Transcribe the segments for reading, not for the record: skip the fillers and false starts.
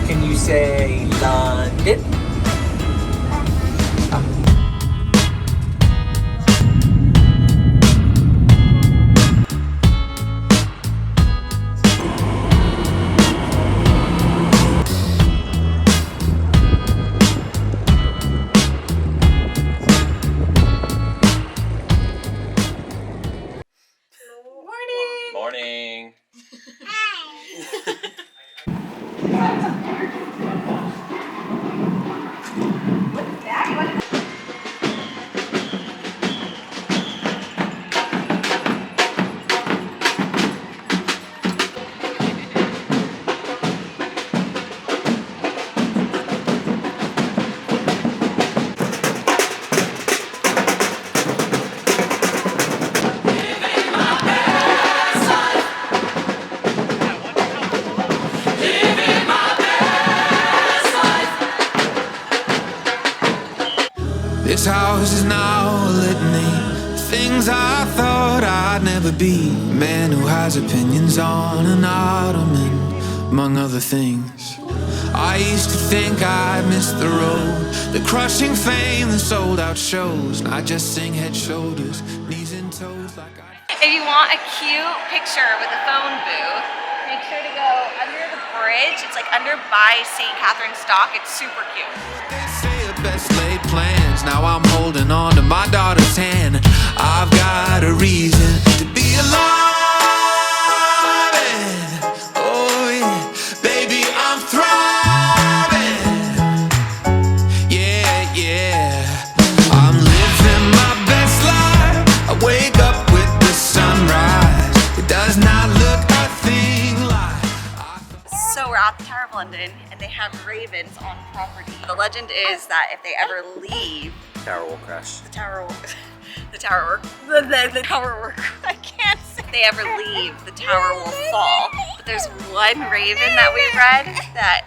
Can you say London? Morning. This house is now a litany. Things I thought I'd never be. Man who has opinions on an ottoman, among other things. I used to think I'd missed the road, the crushing fame, the sold out shows. And I just sing head, shoulders, knees and toes like I. If you want a cute picture with a phone booth, make sure to go under the bridge. It's like under by St. Catherine's Dock. It's super cute. They say a best laid plans. Now I'm holding on to my daughter's hand. I've got a reason to be alive. And, oh yeah, baby, I'm thriving. Yeah, yeah. I'm living my best life. I wake up with the sunrise. It does not look a thing like. So we're at the Tower of London and they have ravens on property. The legend is that if they ever leave, Tower will crash. the tower will I can't say. If they ever leave, the tower will fall. But there's one raven that we read that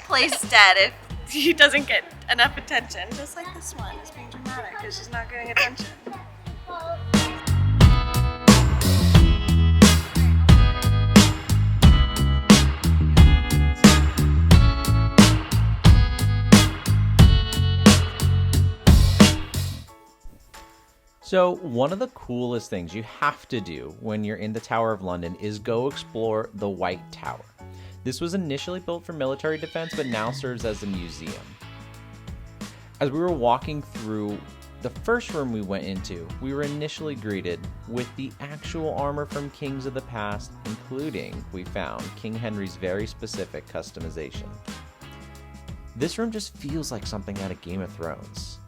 plays dead if he doesn't get enough attention. Just like this one is being dramatic because she's not getting attention. So one of the coolest things you have to do when you're in the Tower of London is go explore the White Tower. This was initially built for military defense, but now serves as a museum. As we were walking through the first room we went into, we were initially greeted with the actual armor from kings of the past, including, we found, King Henry's very specific customization. This room just feels like something out of Game of Thrones.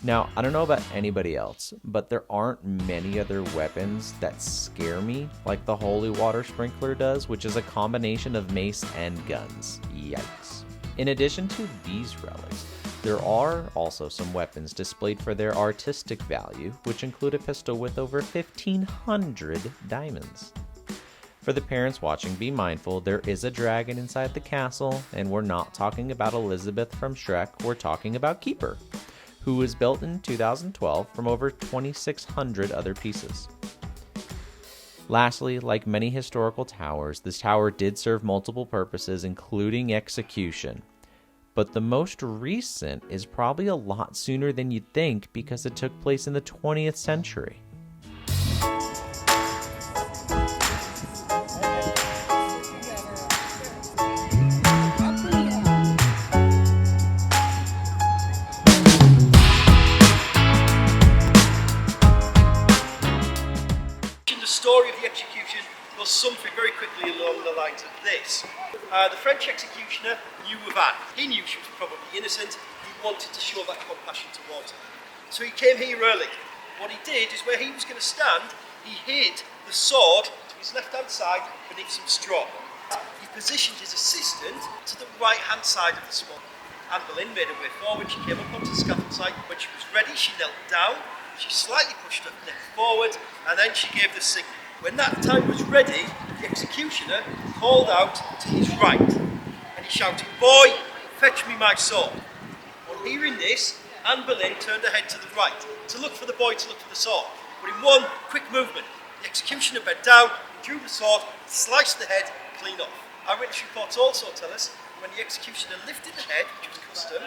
Now, I don't know about anybody else, but there aren't many other weapons that scare me like the Holy Water Sprinkler does, which is a combination of mace and guns. Yikes. In addition to these relics, there are also some weapons displayed for their artistic value, which include a pistol with over 1,500 diamonds. For the parents watching, be mindful, there is a dragon inside the castle, and we're not talking about Elizabeth from Shrek, we're talking about Keeper, who was built in 2012 from over 2,600 other pieces. Lastly, like many historical towers, this tower did serve multiple purposes, including execution. But the most recent is probably a lot sooner than you'd think because it took place in the 20th century. The story of the execution was something very quickly along the lines of this. The French executioner knew of Anne. He knew she was probably innocent. He wanted to show that compassion towards her. So he came here early. What he did is where he was going to stand, he hid the sword to his left-hand side beneath some straw. He positioned his assistant to the right-hand side of the sword. Anne Boleyn made her way forward. She came up onto the scaffold site. When she was ready, she knelt down. She slightly pushed her neck forward, and then she gave the signal. When that time was ready, the executioner called out to his right, and he shouted, "Boy, fetch me my sword." On hearing this, Anne Boleyn turned her head to the right, to look for the boy, to look for the sword. But in one quick movement, the executioner bent down, drew the sword, sliced the head clean off. Eyewitness reports also tell us when the executioner lifted the head, which was custom,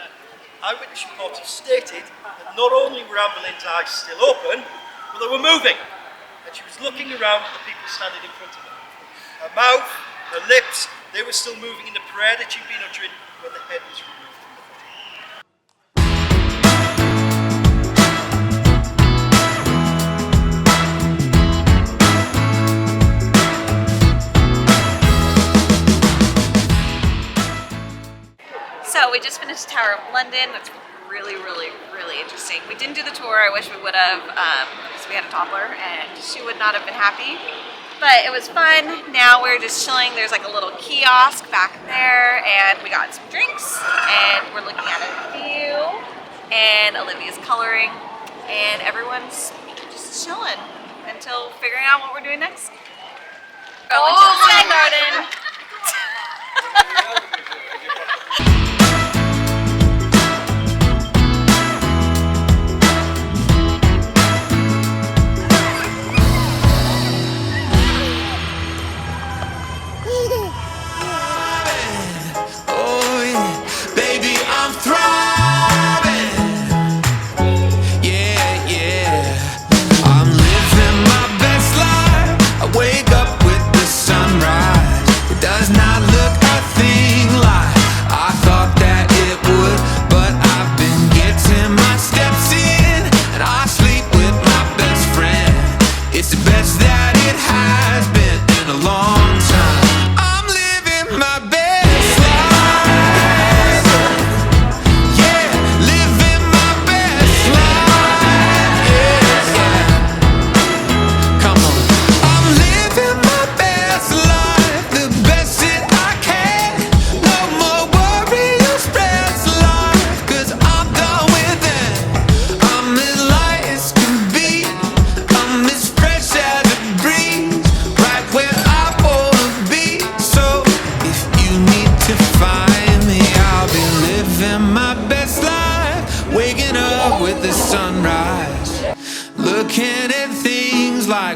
eyewitness reports stated that not only were Anne Boleyn's eyes still open, but they were moving. And she was looking around at the people standing in front of her. Her mouth, her lips, they were still moving in the prayer that she'd been uttering when the head was removed from the body. So we just finished Tower of London. That's really, really, really interesting. We didn't do the tour. I wish we would have, because we had a toddler and she would not have been happy. But it was fun. Now we're just chilling. There's like a little kiosk back there, and we got some drinks, and we're looking at a view, and Olivia's coloring, and everyone's just chilling until figuring out what we're doing next. Going to the Sky Garden.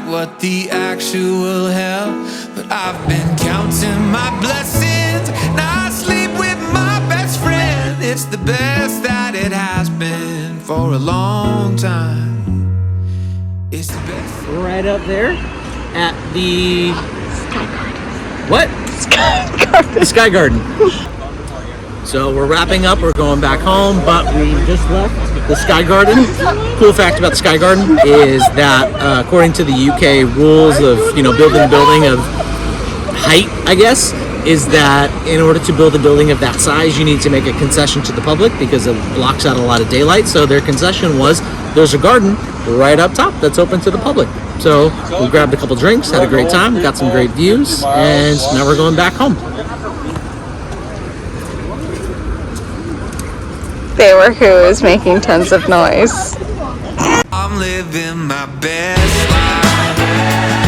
What the actual hell, but I've been counting my blessings. Now I sleep with my best friend. It's the best that it has been for a long time. It's the best. Right up there at the what? The Sky Garden. So we're wrapping up, we're going back home, but we just left the Sky Garden. Cool fact about the Sky Garden is that according to the UK rules of, building a building of height, I guess, is that in order to build a building of that size, you need to make a concession to the public because it blocks out a lot of daylight. So their concession was there's a garden right up top that's open to the public. So we grabbed a couple drinks, had a great time, got some great views, and now we're going back home. They were who is making tons of noise. I'm living my best life.